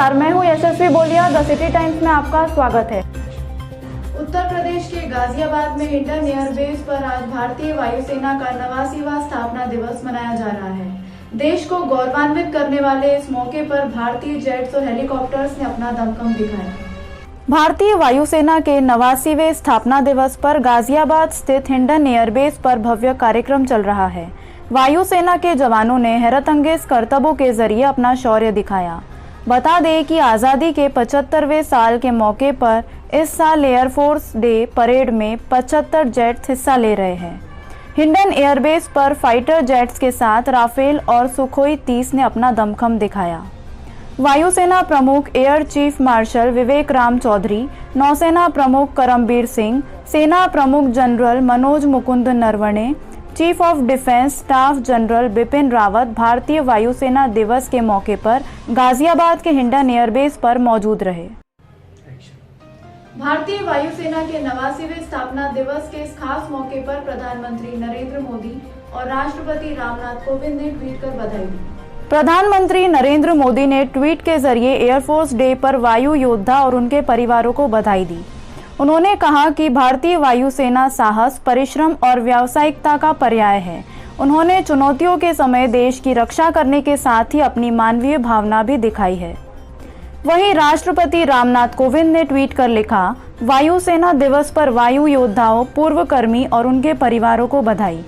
नमस्कार, मैं हूं यशस्वी बोलिया। द सिटी टाइम्स में आपका स्वागत है। उत्तर प्रदेश के गाजियाबाद में हिंडन एयरबेस पर आज भारतीय वायुसेना का 89वां स्थापना दिवस मनाया जा रहा है। देश को गौरवान्वित करने वाले इस मौके पर भारतीय जेट्स और हेलीकॉप्टर्स ने अपना दमखम दिखाया। भारतीय वायुसेना के 89वें स्थापना दिवस पर गाजियाबाद स्थित हिंडन एयरबेस पर भव्य कार्यक्रम चल रहा है। वायुसेना के जवानों ने हैरतअंगेज करतबों के जरिए अपना शौर्य दिखाया। बता दें कि आज़ादी के 75वें साल के मौके पर इस साल एयरफोर्स डे परेड में 75 जेट्स हिस्सा ले रहे हैं। हिंडन एयरबेस पर फाइटर जेट्स के साथ राफेल और सुखोई 30 ने अपना दमखम दिखाया। वायुसेना प्रमुख एयर चीफ मार्शल विवेक राम चौधरी, नौसेना प्रमुख करमबीर सिंह, सेना प्रमुख general Manoj Mukund Naravane, chief of defence staff general Bipin Rawat भारतीय वायुसेना दिवस के मौके पर गाजियाबाद के हिंडन एयरबेस पर मौजूद रहे। भारतीय वायुसेना के 89वें स्थापना दिवस के इस खास मौके पर प्रधानमंत्री नरेंद्र मोदी और राष्ट्रपति रामनाथ कोविंद ने ट्वीट कर बधाई दी। प्रधानमंत्री नरेंद्र मोदी ने ट्वीट के जरिए एयरफोर्स डे पर वायु योद्धा और उनके परिवारों को बधाई दी। उन्होंने कहा कि भारतीय वायुसेना साहस, परिश्रम और व्यावसायिकता का पर्याय है। उन्होंने चुनौतियों के समय देश की रक्षा करने के साथ ही अपनी मानवीय भावना भी दिखाई है। वहीं राष्ट्रपति रामनाथ कोविंद ने ट्वीट कर लिखा, वायुसेना दिवस पर वायु योद्धाओं, पूर्वकर्मी और उनके परिवारों को बधाई।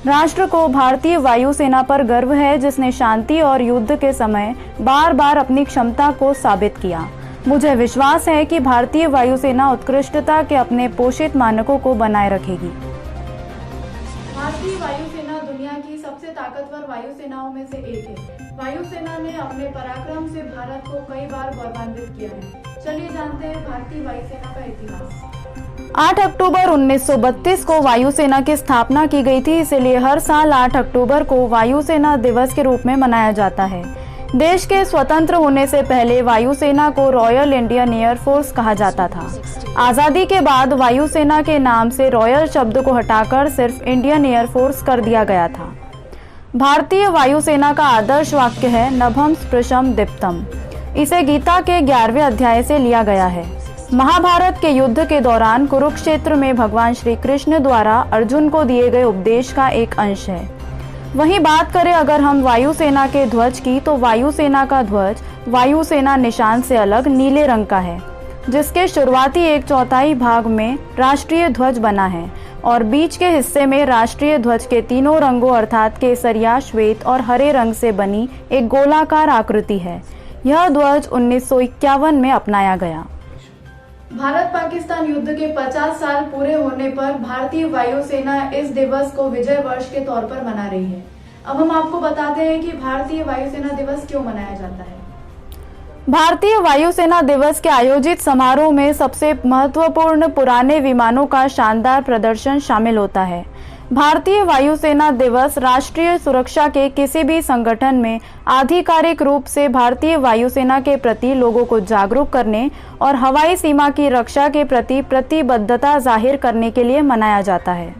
राष्ट्र को भारतीय वायुसेना पर गर्व है, जिसने शांति और युद्ध के समय बार बार अपनी क्षमता को साबित किया। मुझे विश्वास है कि भारतीय वायुसेना उत्कृष्टता के अपने पोषित मानकों को बनाए रखेगी। भारतीय वायुसेना दुनिया की सबसे ताकतवर वायुसेनाओं में से एक है। वायुसेना ने अपने पराक्रम से भारत को कई बार गौरवान्वित किया है। चलिए जानते हैं भारतीय वायुसेना का इतिहास। 8 अक्टूबर 1932 को वायुसेना की स्थापना की गई थी, इसलिए हर साल 8 अक्टूबर को वायुसेना दिवस के रूप में मनाया जाता है। देश के स्वतंत्र होने से पहले वायुसेना को रॉयल इंडियन एयरफोर्स कहा जाता था। आज़ादी के बाद वायुसेना के नाम से रॉयल शब्द को हटाकर सिर्फ इंडियन एयरफोर्स कर दिया गया था। भारतीय वायुसेना का आदर्श वाक्य है, नभम स्पृशम दीप्तम। इसे गीता के 11वें अध्याय से लिया गया है। महाभारत के युद्ध के दौरान कुरुक्षेत्र में भगवान श्री कृष्ण द्वारा अर्जुन को दिए गए उपदेश का एक अंश है। वहीं बात करें अगर हम वायुसेना के ध्वज की, तो वायुसेना का ध्वज वायुसेना निशान से अलग नीले रंग का है, जिसके शुरुआती 1/4 भाग में राष्ट्रीय ध्वज बना है और बीच के हिस्से में राष्ट्रीय ध्वज के तीनों रंगों अर्थात केसरिया, श्वेत और हरे रंग से बनी एक गोलाकार आकृति है। यह ध्वज 1951 में अपनाया गया। भारत पाकिस्तान युद्ध के 50 साल पूरे होने पर भारतीय वायुसेना इस दिवस को विजय वर्ष के तौर पर मना रही है। अब हम आपको बताते हैं कि भारतीय वायुसेना दिवस क्यों मनाया जाता है। भारतीय वायुसेना दिवस के आयोजित समारोह में सबसे महत्वपूर्ण पुराने विमानों का शानदार प्रदर्शन शामिल होता है। भारतीय वायुसेना दिवस राष्ट्रीय सुरक्षा के किसी भी संगठन में आधिकारिक रूप से भारतीय वायुसेना के प्रति लोगों को जागरूक करने और हवाई सीमा की रक्षा के प्रति प्रतिबद्धता जाहिर करने के लिए मनाया जाता है।